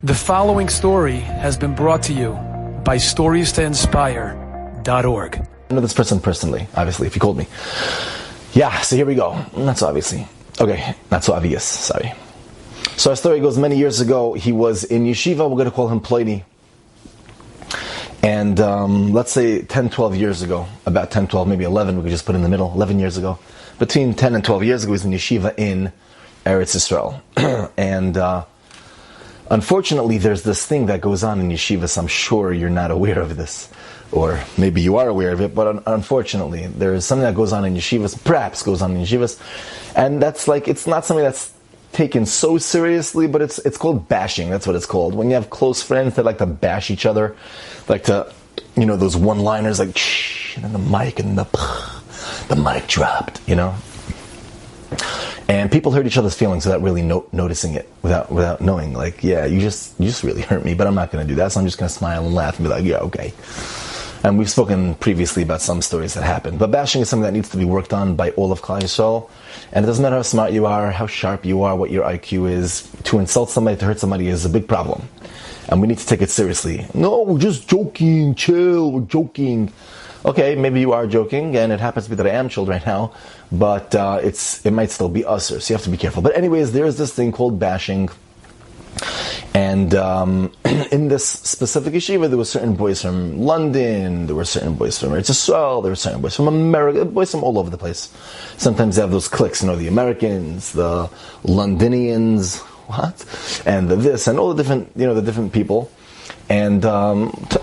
The following story has been brought to you by StoriesToInspire.org. I know this person personally, obviously, if you called me. Yeah, so here we go. Not so obviously. Okay, not so obvious, sorry. So our story goes many years ago. He was in yeshiva, we're going to call him Pliny. And let's say 10, 12 years ago, about 10, 12, maybe 11, we could just put in the middle, 11 years ago. Between 10 and 12 years ago, he was in yeshiva in Eretz Yisrael. And unfortunately, there's this thing that goes on in yeshivas. I'm sure you're not aware of this, or maybe you are aware of it, but unfortunately, there's something that goes on in yeshivas, perhaps goes on in yeshivas, and that's like, it's not something that's taken so seriously, but it's called bashing. That's what it's called. When you have close friends that like to bash each other, like to, you know, those one-liners like, shh, and then the mic and the mic dropped, you know? And people hurt each other's feelings without really noticing it, without knowing, like, yeah, you just really hurt me, but I'm not going to do that, so I'm just going to smile and laugh and be like, yeah, okay. And we've spoken previously about some stories that happened. But bashing is something that needs to be worked on by all of Klal Yisrael. And it doesn't matter how smart you are, how sharp you are, what your IQ is. To insult somebody, to hurt somebody is a big problem. And we need to take it seriously. No, we're just joking, chill, we're joking. Okay, maybe you are joking, and it happens to be that I am chilled right now, but it might still be usher, so you have to be careful. But anyways, there is this thing called bashing, and in this specific yeshiva, there were certain boys from London, there were certain boys from Eretz Yisrael, there were certain boys from America, boys from all over the place. Sometimes they have those cliques, you know, the Americans, the Londonians, what? And the this, and all the different, you know, the different people. And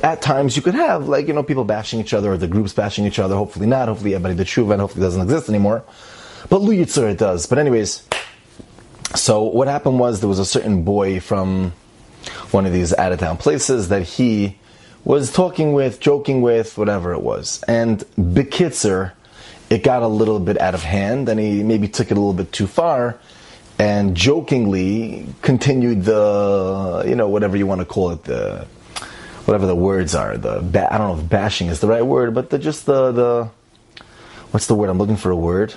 at times you could have, like, you know, people bashing each other, or the groups bashing each other. Hopefully not. Hopefully everybody did tshuva, and hopefully it doesn't exist anymore. But Lu Yitzur, it does. But anyways, so what happened was there was a certain boy from one of these out-of-town places that he was talking with, joking with, whatever it was. And Bekitzer, it got a little bit out of hand, and he maybe took it a little bit too far, and jokingly continued the, you know, whatever you want to call it, whatever the words are, I don't know if bashing is the right word, but the what's the word? I'm looking for a word.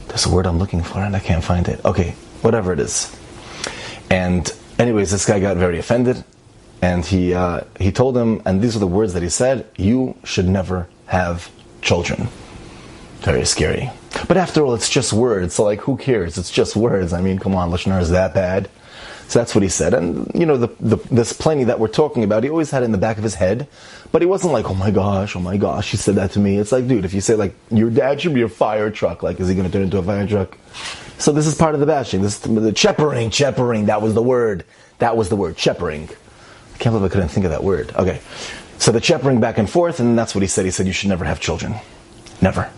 There's a word I'm looking for and I can't find it. Okay, whatever it is. And anyways, this guy got very offended, and he told him, and these are the words that he said: "You should never have children." Very scary. But after all, it's just words, so like, who cares? It's just words. I mean, come on, Lashon Hara is that bad? So that's what he said. And, you know, this Pliny that we're talking about, he always had it in the back of his head, but he wasn't like, oh my gosh, he said that to me. It's like, dude, if you say, like, your dad should be a fire truck, like, is he going to turn into a fire truck? So this is part of the bashing. This is the cheppering, that was the word, cheppering. I can't believe I couldn't think of that word. Okay. So the cheppering back and forth, and that's what he said. He said, you should never have children. Never.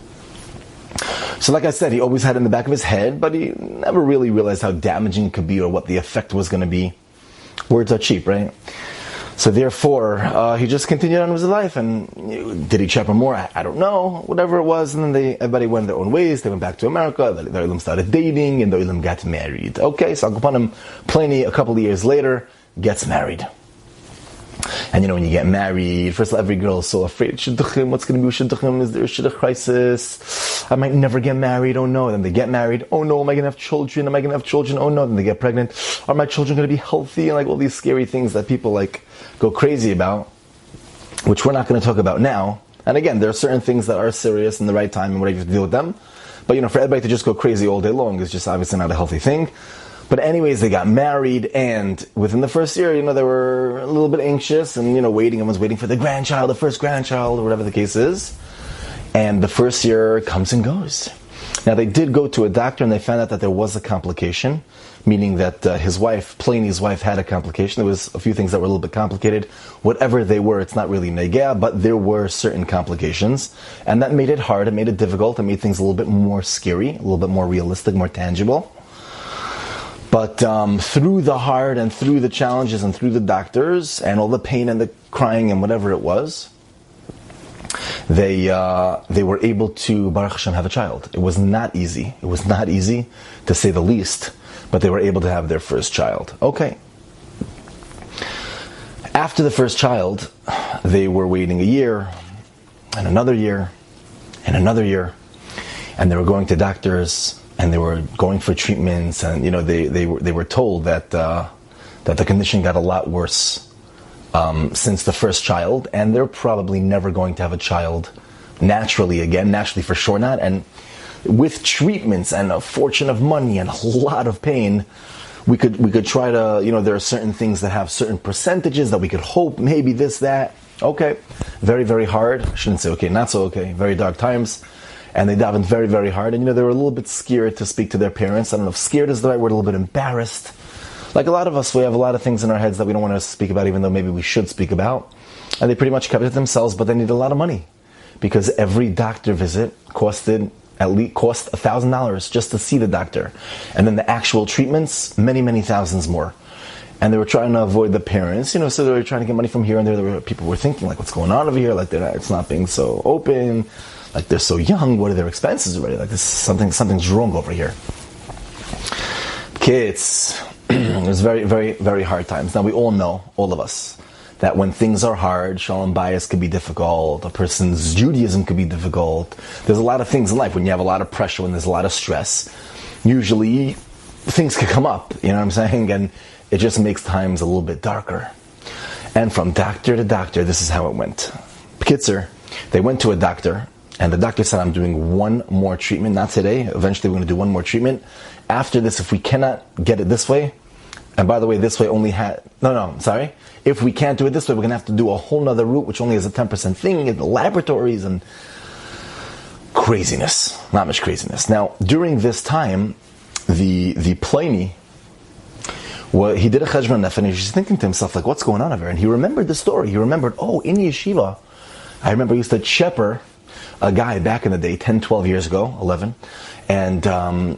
So like I said, he always had it in the back of his head, but he never really realized how damaging it could be or what the effect was going to be. Words are cheap, right? So therefore, he just continued on with his life. And did he chapter more? I don't know. Whatever it was. And then everybody went their own ways. They went back to America. The Olim started dating, and the Olim got married. Okay, so Al-Kapanim, Pliny, a couple of years later, gets married. And you know, when you get married, first of all, every girl is so afraid. Shidduchim, what's going to be with Shidduchim? Is there a Shidduch crisis? I might never get married. Oh no. Then they get married. Oh no, am I going to have children? Oh no. Then they get pregnant. Are my children going to be healthy? And like all these scary things that people like go crazy about, which we're not going to talk about now. And again, there are certain things that are serious in the right time and we're able to deal with them. But you know, for everybody to just go crazy all day long is just obviously not a healthy thing. But anyways, they got married, and within the first year, you know, they were a little bit anxious and, you know, everyone's waiting for the first grandchild, or whatever the case is. And the first year comes and goes. Now, they did go to a doctor, and they found out that there was a complication, meaning that his wife, Pliny's wife, had a complication. There was a few things that were a little bit complicated. Whatever they were, it's not really negea, but there were certain complications. And that made it hard, it made it difficult, it made things a little bit more scary, a little bit more realistic, more tangible. But through the hard and through the challenges and through the doctors and all the pain and the crying and whatever it was, they were able to, Baruch Hashem, have a child. It was not easy. It was not easy, to say the least, but they were able to have their first child. Okay. After the first child, they were waiting a year, and another year, and another year, and they were going to doctors, and they were going for treatments, and you know they were told that that the condition got a lot worse since the first child, and they're probably never going to have a child naturally again, naturally for sure not, and with treatments and a fortune of money and a lot of pain, we could try to, there are certain things that have certain percentages that we could hope, maybe this, that. Okay, very, very hard. I shouldn't say okay, not so okay. Very dark times. And they davened very, very hard. And, they were a little bit scared to speak to their parents. I don't know if scared is the right word, a little bit embarrassed. Like a lot of us, we have a lot of things in our heads that we don't want to speak about, even though maybe we should speak about. And they pretty much kept it to themselves, but they needed a lot of money. Because every doctor visit cost $1,000 just to see the doctor. And then the actual treatments, many, many thousands more. And they were trying to avoid the parents, so they were trying to get money from here and there. People were thinking, like, what's going on over here? Like, it's not being so open. Like, they're so young. What are their expenses already? Like, something's wrong over here. Kids, it was very, very, very hard times. Now, we all know, all of us, that when things are hard, shalom bayis could be difficult. A person's Judaism could be difficult. There's a lot of things in life. When you have a lot of pressure, when there's a lot of stress, usually things could come up. You know what I'm saying? And it just makes times a little bit darker. And from doctor to doctor, this is how it went. B'kitzer, they went to a doctor, and the doctor said, I'm doing one more treatment, not today. Eventually we're going to do one more treatment. After this, if we cannot get it this way, and by the way, this way only had, if we can't do it this way, we're going to have to do a whole nother route, which only has a 10% thing in the laboratories, and craziness. Not much craziness. Now, during this time, the Pliny, he did a cheshbon nefesh, and he was thinking to himself, like, what's going on over here? And he remembered the story. He remembered, in yeshiva, I remember I used to shepherd a guy back in the day, 10, 12 years ago, 11, and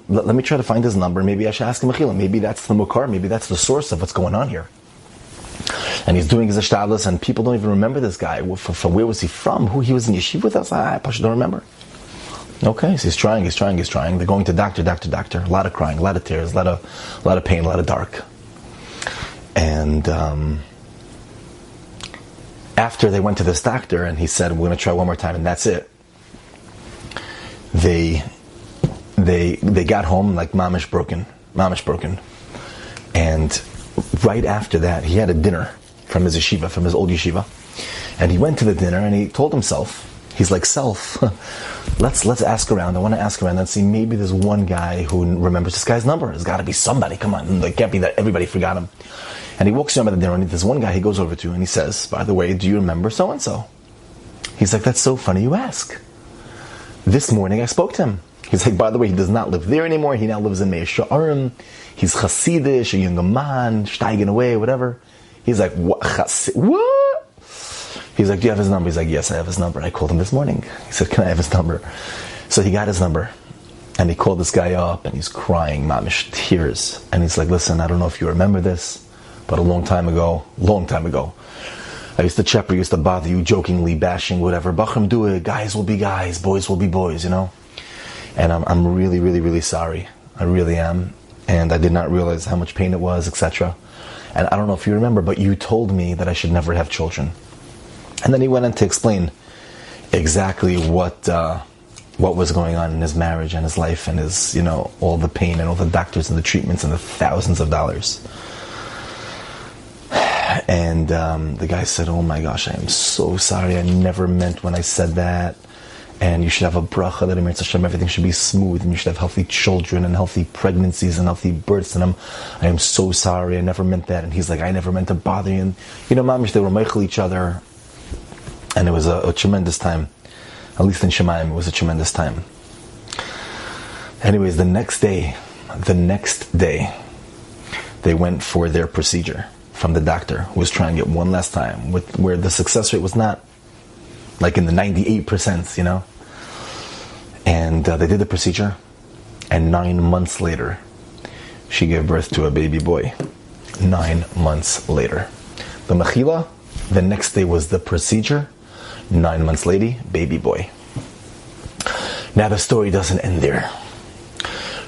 let me try to find his number. Maybe I should ask him, Mechila. Maybe that's the mukar, maybe that's the source of what's going on here. And he's doing his ishtadlus, and people don't even remember this guy. From where was he from? Who he was in yeshiva with us? I don't remember. Okay, so he's trying. They're going to doctor. A lot of crying, a lot of tears, a lot of pain, a lot of dark. And after they went to this doctor and he said, we're going to try one more time and that's it, they got home like mamish broken. And right after that, he had a dinner from his yeshiva, from his old yeshiva. And he went to the dinner and he told himself, he's like, let's ask around. I want to ask around and see, maybe there's one guy who remembers this guy's number. There's got to be somebody. Come on. It can't be that everybody forgot him. And he walks around by the dinner and there's one guy he goes over to and he says, by the way, do you remember so-and-so? He's like, that's so funny you ask. This morning I spoke to him. He's like, by the way, he does not live there anymore. He now lives in Meir Sha'arim. He's Hasidish, a younger man, steiging away, whatever. He's like, what? He's like, do you have his number? He's like, yes, I have his number. I called him this morning. He said, can I have his number? So he got his number. And he called this guy up and he's crying, mamish, tears. And he's like, listen, I don't know if you remember this, but a long time ago, I used to chepper, used to bother you, jokingly bashing, whatever. Bachram, do it. Guys will be guys. Boys will be boys, And I'm really, really, really sorry. I really am. And I did not realize how much pain it was, etc. And I don't know if you remember, but you told me that I should never have children. And then he went on to explain exactly what was going on in his marriage and his life and his, all the pain and all the doctors and the treatments and the thousands of dollars. And the guy said, oh my gosh, I am so sorry. I never meant when I said that. And you should have a bracha that Emir Hashem, everything should be smooth, and you should have healthy children and healthy pregnancies and healthy births in them. I am so sorry, I never meant that. And he's like, I never meant to bother you. And mamish, they were meichel each other. And it was a tremendous time. At least in Shemaim, it was a tremendous time. Anyways, the next day, they went for their procedure from the doctor, who was trying it one last time, where the success rate was not like in the 98%, And they did the procedure, and 9 months later, she gave birth to a baby boy. 9 months later. The mechila, the next day was the procedure. 9 months later, baby boy. Now the story doesn't end there.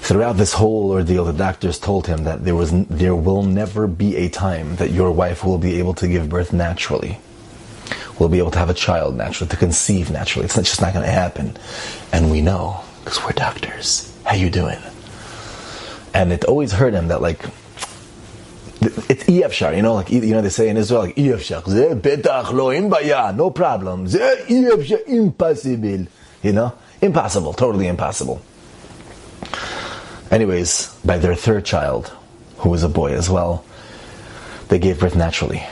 Throughout this whole ordeal, the doctors told him that there will never be a time that your wife will be able to give birth naturally. Will be able to have a child naturally, to conceive naturally. It's just not going to happen. And we know, because we're doctors. How you doing? And it always hurt him that, it's EFshar, they say in Israel, like EFshar, ze betach lo in baya, no problem, ze EFshar, impossible, impossible, totally impossible. Anyways, by their third child, who was a boy as well, they gave birth naturally.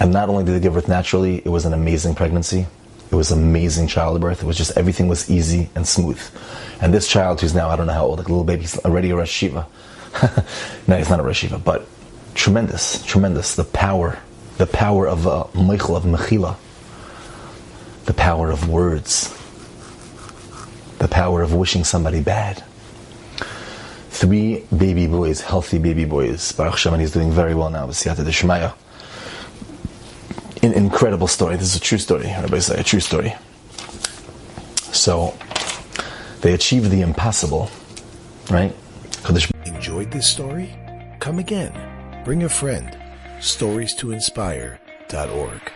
And not only did they give birth naturally, it was an amazing pregnancy. It was amazing childbirth. It was just, everything was easy and smooth. And this child, who's now, I don't know how old, like a little baby, he's already a Rosh Yeshiva. No, he's not a Rosh Yeshiva, but tremendous. The power of Meichel, of Mechila. The power of words. The power of wishing somebody bad. 3 baby boys, healthy baby boys. Baruch Hashem, and he's doing very well now. B'siyata d'shmaya. An incredible story. This is a true story. Everybody say a true story. So they achieved the impossible, right? Enjoyed this story? Come again. Bring a friend. StoriesToInspire.org